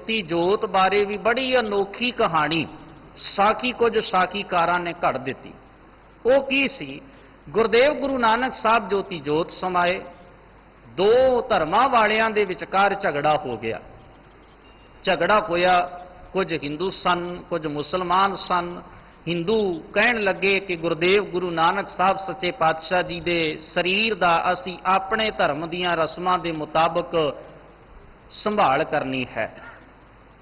ज्योति जोत बारे भी बड़ी अनोखी कहानी साखी कुछ साखीकारां ने घड़ दिती। वो की सी, गुरदेव गुरु नानक साहब ज्योति जोत समाए, दो धर्मां वालियां दे विचकार झगड़ा हो गया। झगड़ा होया, कुछ हिंदू सन कुछ मुसलमान सन। हिंदू कहन लगे कि गुरदेव गुरु नानक साहब सच्चे पातशाह जी दे शरीर दा असी अपने धर्म दीयां रस्मां दे मुताबक संभाल करनी है।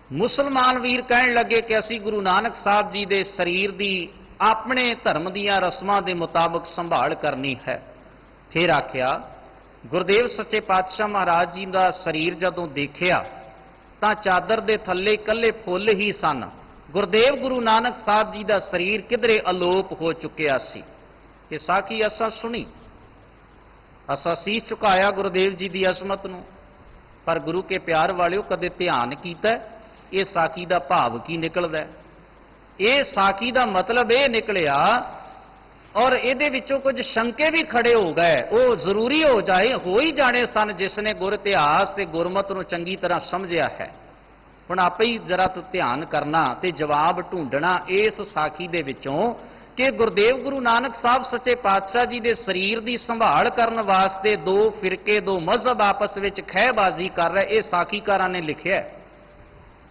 मुसलमान वीर कहन लगे कि असी गुरु नानक साहब जी दे शरीर दी अपने धर्म दीयां रस्मां दे मुताबक संभाल करनी है। फिर आख्या, गुरदेव सच्चे पातशाह महाराज जी का शरीर जदों देखिया तां चादर दे थल्ले कल्ले फुੱਲ ही सन। गुरदेव गुरु नानक साहब जी का शरीर किधरे अलोप हो चुकिया सी। ये साखी असा सुनी, असा शीश झुकाया गुरदेव जी की अजमत नूं, पर गुरु के प्यार वालिओ कदे ध्यान कीता ये साखी का भाव की निकलदा? ये साखी का मतलब ये निकलिया और ये विचों कुछ शंके भी खड़े हो गए। वो जरूरी हो ही जाने सन जिसने गुर इतिहास ते गुरमत नूं चंगी तरह समझिया है। हुण आपे ही जरा तो ध्यान करना ते जवाब ढूंढना इस साखी दे विचों कि गुरदेव गुरु नानक साहब सच्चे पातशाह जी दे शरीर की संभाल करन वास्ते दो फिरके दो मजहब आपस विच खहबाजी कर रहे। ये साखीकारां ने लिखिया है।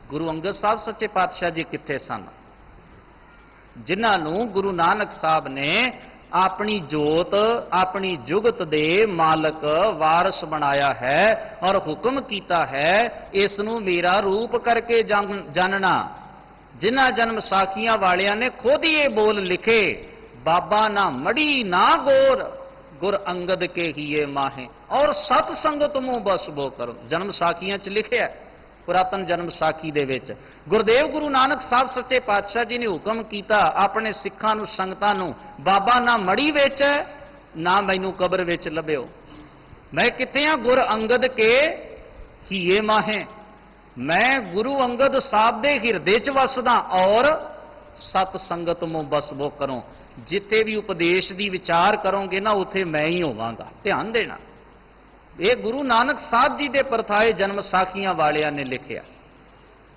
गुरु अंगद साहब सच्चे पातशाह जी कित्थे सन, जिन्हों गुरु नानक साहब ने अपनी जोत अपनी जुगत दे मालक वारस बनाया है और हुक्म किया है इसनूं मेरा रूप करके जानना। जिन्हां जन्म साखियां वालियां ने खुद ही ये बोल लिखे, बाबा ना मड़ी ना गोर गुर अंगद के ही ये माहे और सतसंगत मुंह बस बो करो। जन्म साखियां च लिखे है, पुरातन जन्म साखी दे विच गुरदेव गुरु नानक साहब सच्चे पातशाह जी ने हुक्म किया अपने सिखां नूं संगतां नूं, बाबा ना मड़ी विच है ना मैनू कबर विच लभ्यो, मैं किथे हां गुर अंगद के हीए माहे, मैं गुरु अंगद साहब दे हिरदे च वसदा और सत संगत मुंह बस बो करो। जिथे भी उपदेश दी विचार करोगे ना उथे मैं ही होवांगा। ध्यान देना, ये गुरु नानक साहब जी दे परथाए जन्म साखियां वालियां ने लिखिया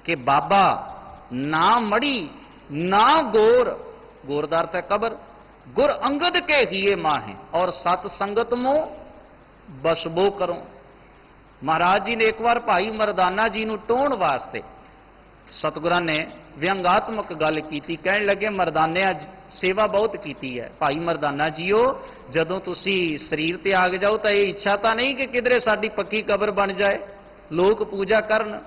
कि बाबा ना मड़ी ना गोर, गोरदार ते कबर, गुर अंगद के हिए माहे और सत संगत मो बसबो करो। महाराज जी ने एक बार भाई मरदाना जी नूं टोहण वास्ते सतगुरां ने व्यंगात्मक गल की, कहण लगे मरदानिया सेवा बहुत की है। भाई मरदाना जीओ, जदों तुसी शरीर त्याग जाओ तो ये इच्छा तो नहीं कि किधरे साडी पक्की कबर बन जाए, लोग पूजा करन।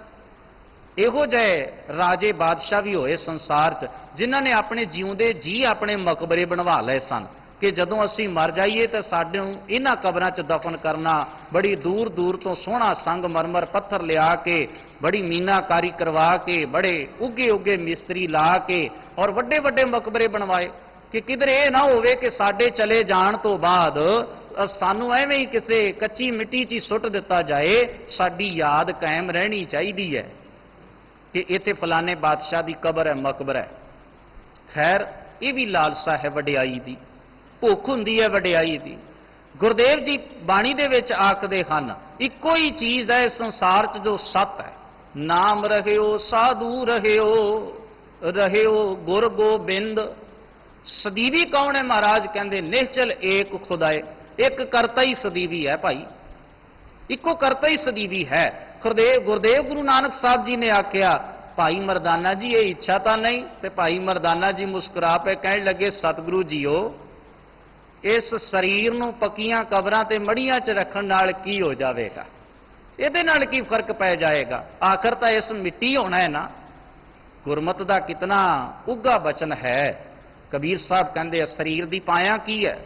इहो जिहे राजे बादशाह भी होए संसार च जिन्हां ने अपने जिउंदे जी अपने मकबरे बनवा लए सन कि जदों असीं मर जाइए तो साडूं इन्हां कबरां च दफन करना। बड़ी दूर दूर तो सोहना संग मरमर पत्थर लिया के बड़ी मीनाकारी करवा के बड़े उगे उगे मिस्त्री ला के और वड्डे वड्डे मकबरे बनवाए कि किधर ये ना होवे कि साडे चले जाण तो बाद सानू एवें ही किसी कच्ची मिट्टी च सुट दिता जाए। साडी याद कायम रहनी चाहिदी है कि इत्थे फलाने बादशाह की कबर है, मकबर है। खैर ये भी लालसा है वडियाई दी, भुख हुंदी है वडियाई दी। गुरदेव जी बाणी दे विच आखदे हन, इक्को ही चीज़ है संसार च जो सत है, नाम रहियो साधु रहियो रहियो गुर गोबिंद। सदीवी कौन है? महाराज कहते निश्चल एक खुदाए, एक करता ही सदीवी है भाई, इको करता ही सदीवी है। गुरदेव गुरु नानक साहब जी ने आख्या, भाई मरदाना जी ये इच्छा तो नहीं। तो भाई मरदाना जी मुस्कुरा पे कहने लगे, सतगुरु जीओ इस शरीर नूं पक्कियां कबरां ते मड़ियां च रखण नाल की हो जाएगा, इहदे नाल की फर्क पै जाएगा, आखिर तो इस मिट्टी होना है ना। गुरमत का कितना उगा बचन है। कबीर साहब कहते शरीर की पाया की है,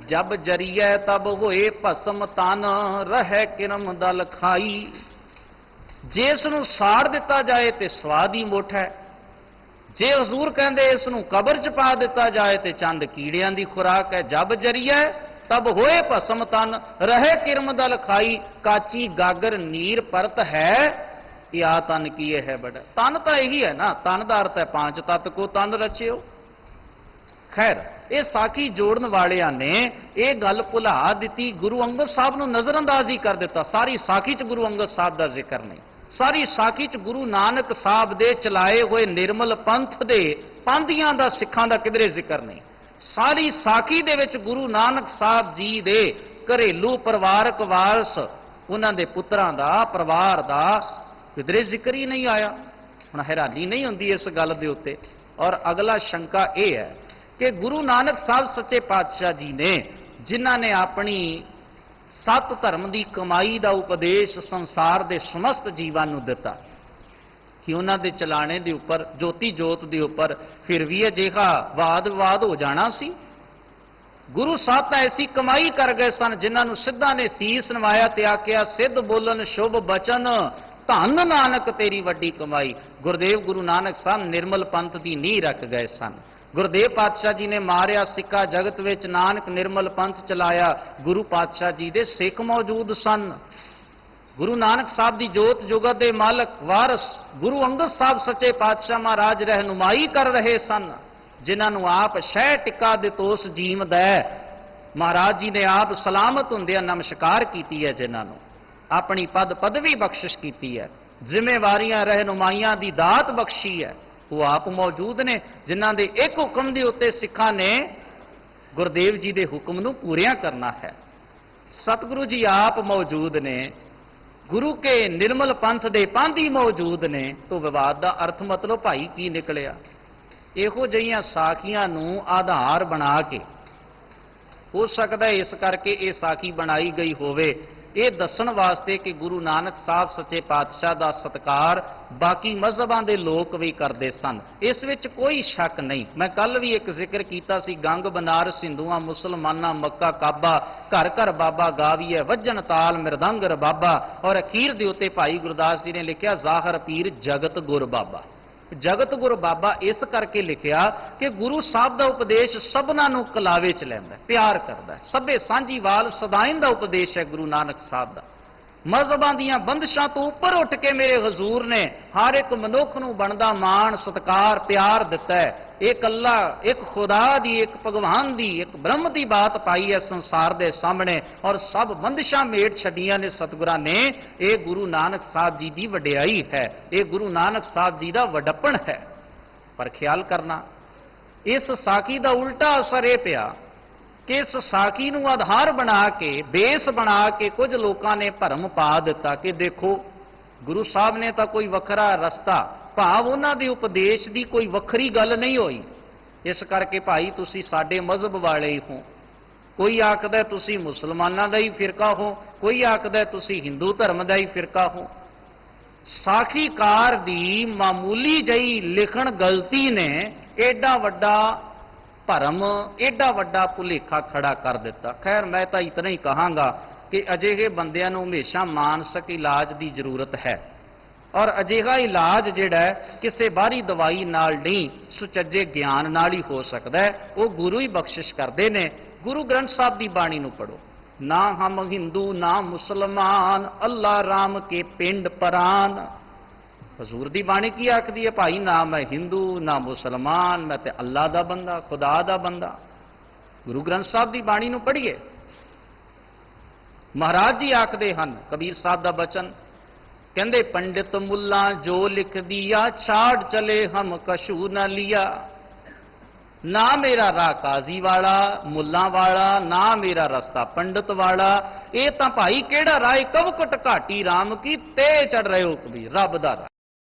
जब जरिए तब होए भस्म तन रहे किरम दल खाई। जे इसनूं साड़ दिता जाए तो स्वाद ही मुठ है, जे हजूर कहते इसनूं कबर च पा दिता जाए तो चंद कीड़ियां की खुराक है। जब जरिए तब होए भस्म तन रहे किरम दल खाई, काची गागर नीर परत है या तन किए है बड़ा। तन तो यही है ना, तन का अर्थ है पांच तत्त को तन रचियो। खैर ये साखी जोड़न वालियां ने यह गल भुला दी, गुरु अंगद साहब नूं नज़रअंदाज ही कर दिता। सारी साखी च गुरु अंगद साहब का जिक्र नहीं। ਸਾਰੀ ਸਾਖੀ ਚ ਗੁਰੂ ਨਾਨਕ ਸਾਹਿਬ ਦੇ ਚਲਾਏ ਹੋਏ ਨਿਰਮਲ ਪੰਥ ਦੇ ਪਾਂਧੀਆਂ ਦਾ, ਸਿੱਖਾਂ ਦਾ ਕਿਧਰੇ ਜ਼ਿਕਰ ਨਹੀਂ। ਸਾਰੀ ਸਾਖੀ ਦੇ ਵਿੱਚ ਗੁਰੂ ਨਾਨਕ ਸਾਹਿਬ ਜੀ ਦੇ ਘਰੇਲੂ ਪਰਿਵਾਰਕ ਵਾਰਸ, ਉਹਨਾਂ ਦੇ ਪੁੱਤਰਾਂ ਦਾ, ਪਰਿਵਾਰ ਦਾ ਕਿਧਰੇ ਜ਼ਿਕਰ ਹੀ ਨਹੀਂ ਆਇਆ। ਹੁਣ ਹੈਰਾਨੀ ਨਹੀਂ ਹੁੰਦੀ ਇਸ ਗੱਲ ਦੇ ਉੱਤੇ। ਔਰ ਅਗਲਾ ਸ਼ੰਕਾ ਇਹ ਹੈ ਕਿ ਗੁਰੂ ਨਾਨਕ ਸਾਹਿਬ ਸੱਚੇ ਪਾਤਸ਼ਾਹ ਜੀ ਨੇ, ਜਿਨ੍ਹਾਂ ਨੇ ਆਪਣੀ ਸੱਤ ਧਰਮ ਦੀ ਕਮਾਈ ਦਾ ਉਪਦੇਸ਼ ਸੰਸਾਰ ਦੇ ਸਮਸਤ ਜੀਵਾਂ ਨੂੰ ਦਿੱਤਾ, ਕਿ ਉਹਨਾਂ ਦੇ ਚਲਾਣੇ ਦੇ ਉੱਪਰ, ਜੋਤੀ ਜੋਤ ਦੇ ਉੱਪਰ ਫਿਰ ਵੀ ਅਜਿਹਾ ਵਾਦ ਵਿਵਾਦ ਹੋ ਜਾਣਾ ਸੀ। ਗੁਰੂ ਸਾਹਿਬ ਤਾਂ ਐਸੀ ਕਮਾਈ ਕਰ ਗਏ ਸਨ, ਜਿਨ੍ਹਾਂ ਨੂੰ ਸਿੱਧਾ ਨੇ ਸੀਸ ਨਵਾਇਆ ਤੇ ਆਖਿਆ, ਸਿੱਧ ਬੋਲਣ ਸ਼ੁਭ ਬਚਨ, ਧੰਨ ਨਾਨਕ ਤੇਰੀ ਵੱਡੀ ਕਮਾਈ। ਗੁਰਦੇਵ ਗੁਰੂ ਨਾਨਕ ਸਾਹਿਬ ਨਿਰਮਲ ਪੰਥ ਦੀ ਨੀਂਹ ਰੱਖ ਗਏ ਸਨ। ਗੁਰਦੇਵ ਪਾਤਸ਼ਾਹ ਜੀ ਨੇ ਮਾਰਿਆ ਸਿੱਕਾ ਜਗਤ ਵਿੱਚ, ਨਾਨਕ ਨਿਰਮਲ ਪੰਥ ਚਲਾਇਆ। ਗੁਰੂ ਪਾਤਸ਼ਾਹ ਜੀ ਦੇ ਸਿੱਖ ਮੌਜੂਦ ਸਨ। ਗੁਰੂ ਨਾਨਕ ਸਾਹਿਬ ਦੀ ਜੋਤ ਜੁਗਤ ਦੇ ਮਾਲਕ ਵਾਰਸ ਗੁਰੂ ਅੰਗਦ ਸਾਹਿਬ ਸੱਚੇ ਪਾਤਸ਼ਾਹ ਮਹਾਰਾਜ ਰਹਿਨੁਮਾਈ ਕਰ ਰਹੇ ਸਨ, ਜਿਨ੍ਹਾਂ ਨੂੰ ਆਪ ਸ਼ਹਿ ਟਿੱਕਾ ਦੇ ਤੋਸ ਜੀਮਦਾ ਮਹਾਰਾਜ ਜੀ ਨੇ ਆਪ ਸਲਾਮਤ ਹੁੰਦਿਆਂ ਨਮਸਕਾਰ ਕੀਤੀ ਹੈ, ਜਿਨ੍ਹਾਂ ਨੂੰ ਆਪਣੀ ਪਦ ਪਦਵੀ ਬਖਸ਼ਿਸ਼ ਕੀਤੀ ਹੈ, ਜ਼ਿੰਮੇਵਾਰੀਆਂ ਰਹਿਨੁਮਾਈਆਂ ਦੀ ਦਾਤ ਬਖਸ਼ੀ ਹੈ, ਉਹ ਆਪ ਮੌਜੂਦ ਨੇ, ਜਿਨ੍ਹਾਂ ਦੇ ਇੱਕ ਹੁਕਮ ਦੇ ਉੱਤੇ ਸਿੱਖਾਂ ਨੇ ਗੁਰਦੇਵ ਜੀ ਦੇ ਹੁਕਮ ਨੂੰ ਪੂਰਿਆਂ ਕਰਨਾ ਹੈ। ਸਤਿਗੁਰੂ ਜੀ ਆਪ ਮੌਜੂਦ ਨੇ, ਗੁਰੂ ਕੇ ਨਿਰਮਲ ਪੰਥ ਦੇ ਪਾਂਧੀ ਮੌਜੂਦ ਨੇ। ਤੋਂ ਵਿਵਾਦ ਦਾ ਅਰਥ ਮਤਲਬ ਭਾਈ ਕੀ ਨਿਕਲਿਆ? ਇਹੋ ਜਿਹੀਆਂ ਸਾਖੀਆਂ ਨੂੰ ਆਧਾਰ ਬਣਾ ਕੇ, ਹੋ ਸਕਦਾ ਇਸ ਕਰਕੇ ਇਹ ਸਾਖੀ ਬਣਾਈ ਗਈ ਹੋਵੇ, ਇਹ ਦੱਸਣ ਵਾਸਤੇ ਕਿ ਗੁਰੂ ਨਾਨਕ ਸਾਹਿਬ ਸੱਚੇ ਪਾਤਸ਼ਾਹ ਦਾ ਸਤਿਕਾਰ ਬਾਕੀ ਮਜ਼ਹਬਾਂ ਦੇ ਲੋਕ ਵੀ ਕਰਦੇ ਸਨ, ਇਸ ਵਿੱਚ ਕੋਈ ਸ਼ੱਕ ਨਹੀਂ। ਮੈਂ ਕੱਲ ਵੀ ਇੱਕ ਜ਼ਿਕਰ ਕੀਤਾ ਸੀ, ਗੰਗ ਬਨਾਰਸ ਹਿੰਦੂਆਂ ਮੁਸਲਮਾਨਾਂ ਮੱਕਾ ਕਾਬਾ, ਘਰ ਘਰ ਬਾਬਾ ਗਾਵੀਏ, ਵੱਜਣ ਤਾਲ ਮਿਰਦੰਗ ਰਬਾਬਾ। ਔਰ ਅਖੀਰ ਦੇ ਉੱਤੇ ਭਾਈ ਗੁਰਦਾਸ ਜੀ ਨੇ ਲਿਖਿਆ, ਜ਼ਾਹਰ ਪੀਰ ਜਗਤ ਗੁਰ ਬਾਬਾ। ਜਗਤ ਗੁਰ ਬਾਬਾ ਇਸ ਕਰਕੇ ਲਿਖਿਆ ਕਿ ਗੁਰੂ ਸਾਹਿਬ ਦਾ ਉਪਦੇਸ਼ ਸਭਨਾਂ ਨੂੰ ਕਲਾਵੇ ਚ ਲੈਂਦਾ, ਪਿਆਰ ਕਰਦਾ, ਸਭੇ ਸਾਂਝੀਵਾਲ ਸਦਾਇਨ ਦਾ ਉਪਦੇਸ਼ ਹੈ ਗੁਰੂ ਨਾਨਕ ਸਾਹਿਬ ਦਾ। ਮਜ਼ਹਬਾਂ ਦੀਆਂ ਬੰਦਸ਼ਾਂ ਤੋਂ ਉੱਪਰ ਉੱਠ ਕੇ ਮੇਰੇ ਹਜ਼ੂਰ ਨੇ ਹਰ ਇੱਕ ਮਨੁੱਖ ਨੂੰ ਬਣਦਾ ਮਾਣ ਸਤਿਕਾਰ ਪਿਆਰ ਦਿੱਤਾ ਹੈ। ਇੱਕ ਅੱਲਾ, ਇੱਕ ਖੁਦਾ ਦੀ, ਇੱਕ ਭਗਵਾਨ ਦੀ, ਇੱਕ ਬ੍ਰਹਮ ਦੀ ਬਾਤ ਪਾਈ ਹੈ ਸੰਸਾਰ ਦੇ ਸਾਹਮਣੇ, ਔਰ ਸਭ ਬੰਦਸ਼ਾਂ ਮੇਟ ਛੱਡੀਆਂ ਨੇ ਸਤਿਗੁਰਾਂ ਨੇ। ਇਹ ਗੁਰੂ ਨਾਨਕ ਸਾਹਿਬ ਜੀ ਦੀ ਵਡਿਆਈ ਹੈ, ਇਹ ਗੁਰੂ ਨਾਨਕ ਸਾਹਿਬ ਜੀ ਦਾ ਵਡੱਪਣ ਹੈ। ਪਰ ਖਿਆਲ ਕਰਨਾ, ਇਸ ਸਾਖੀ ਦਾ ਉਲਟਾ ਅਸਰ ਇਹ ਪਿਆ ਕਿ ਇਸ ਸਾਖੀ ਨੂੰ ਆਧਾਰ ਬਣਾ ਕੇ, ਬੇਸ ਬਣਾ ਕੇ ਕੁਝ ਲੋਕਾਂ ਨੇ ਭਰਮ ਪਾ ਦਿੱਤਾ ਕਿ ਦੇਖੋ ਗੁਰੂ ਸਾਹਿਬ ਨੇ ਤਾਂ ਕੋਈ ਵੱਖਰਾ ਰਸਤਾ, ਭਾਵ ਉਹਨਾਂ ਦੇ ਉਪਦੇਸ਼ ਦੀ ਕੋਈ ਵੱਖਰੀ ਗੱਲ ਨਹੀਂ ਹੋਈ, ਇਸ ਕਰਕੇ ਭਾਈ ਤੁਸੀਂ ਸਾਡੇ ਮਜ਼ਹਬ ਵਾਲੇ ਹੀ ਹੋ। ਕੋਈ ਆਖਦਾ ਤੁਸੀਂ ਮੁਸਲਮਾਨਾਂ ਦਾ ਹੀ ਫਿਰਕਾ ਹੋ, ਕੋਈ ਆਖਦਾ ਤੁਸੀਂ ਹਿੰਦੂ ਧਰਮ ਦਾ ਹੀ ਫਿਰਕਾ ਹੋ। ਸਾਖੀਕਾਰ ਦੀ ਮਾਮੂਲੀ ਜਿਹੀ ਲਿਖਣ ਗਲਤੀ ਨੇ ਏਡਾ ਵੱਡਾ ਭਰਮ, ਏਡਾ ਵੱਡਾ ਭੁਲੇਖਾ ਖੜਾ ਕਰ ਦਿੱਤਾ। ਖੈਰ ਮੈਂ ਤਾਂ ਇਤਨਾ ਹੀ ਕਹਾਂਗਾ ਕਿ ਅਜਿਹੇ ਬੰਦਿਆਂ ਨੂੰ ਹਮੇਸ਼ਾ ਮਾਨਸਿਕ ਇਲਾਜ ਦੀ ਜ਼ਰੂਰਤ ਹੈ, ਔਰ ਅਜਿਹਾ ਇਲਾਜ ਜਿਹੜਾ ਕਿਸੇ ਬਾਹਰੀ ਦਵਾਈ ਨਾਲ ਨਹੀਂ, ਸੁਚੱਜੇ ਗਿਆਨ ਨਾਲ ਹੀ ਹੋ ਸਕਦਾ ਹੈ। ਉਹ ਗੁਰੂ ਹੀ ਬਖਸ਼ਿਸ਼ ਕਰਦੇ ਨੇ। ਗੁਰੂ ਗ੍ਰੰਥ ਸਾਹਿਬ ਦੀ ਬਾਣੀ ਨੂੰ ਪੜੋ। ਨਾ ਹਮ ਹਿੰਦੂ ਨਾ ਮੁਸਲਮਾਨ, ਅੱਲਾ ਰਾਮ ਕੇ ਪਿੰਡ ਪਰਾਨ। ਹਜ਼ੂਰ ਦੀ ਬਾਣੀ ਕੀ ਆਖਦੀ ਹੈ? ਭਾਈ ਨਾ ਮੈਂ ਹਿੰਦੂ ਨਾ ਮੁਸਲਮਾਨ, ਮੈਂ ਤੇ ਅੱਲਾ ਦਾ ਬੰਦਾ, ਖੁਦਾ ਦਾ ਬੰਦਾ। ਗੁਰੂ ਗ੍ਰੰਥ ਸਾਹਿਬ ਦੀ ਬਾਣੀ ਨੂੰ ਪੜ੍ਹੀਏ। ਮਹਾਰਾਜ ਜੀ ਆਖਦੇ ਹਨ, ਕਬੀਰ ਸਾਹਿਬ ਦਾ ਬਚਨ, ਕਹਿੰਦੇ ਪੰਡਿਤ ਮੁੱਲਾ ਜੋ ਲਿਖ ਦਿਆ, ਛਾੜ ਚਲੇ ਹਮ ਕਸ਼ੂ ਨਾ ਲਿਆ। ਨਾ ਮੇਰਾ ਰਾਹ ਕਾਜ਼ੀ ਵਾਲਾ ਮੁੱਲਾ ਵਾਲਾ, ਨਾ ਮੇਰਾ ਰਸਤਾ ਪੰਡਿਤ ਵਾਲਾ। ਇਹ ਤਾਂ ਭਾਈ ਕਿਹੜਾ ਰਾਹ? ਕਵਕਟ ਘਾਟੀ ਰਾਮ ਕੀ ਤੇ ਚੜ ਰਹੇ ਹੋ ਕਬੀਰ, ਰੱਬ ਦਾ ਰਾਹ।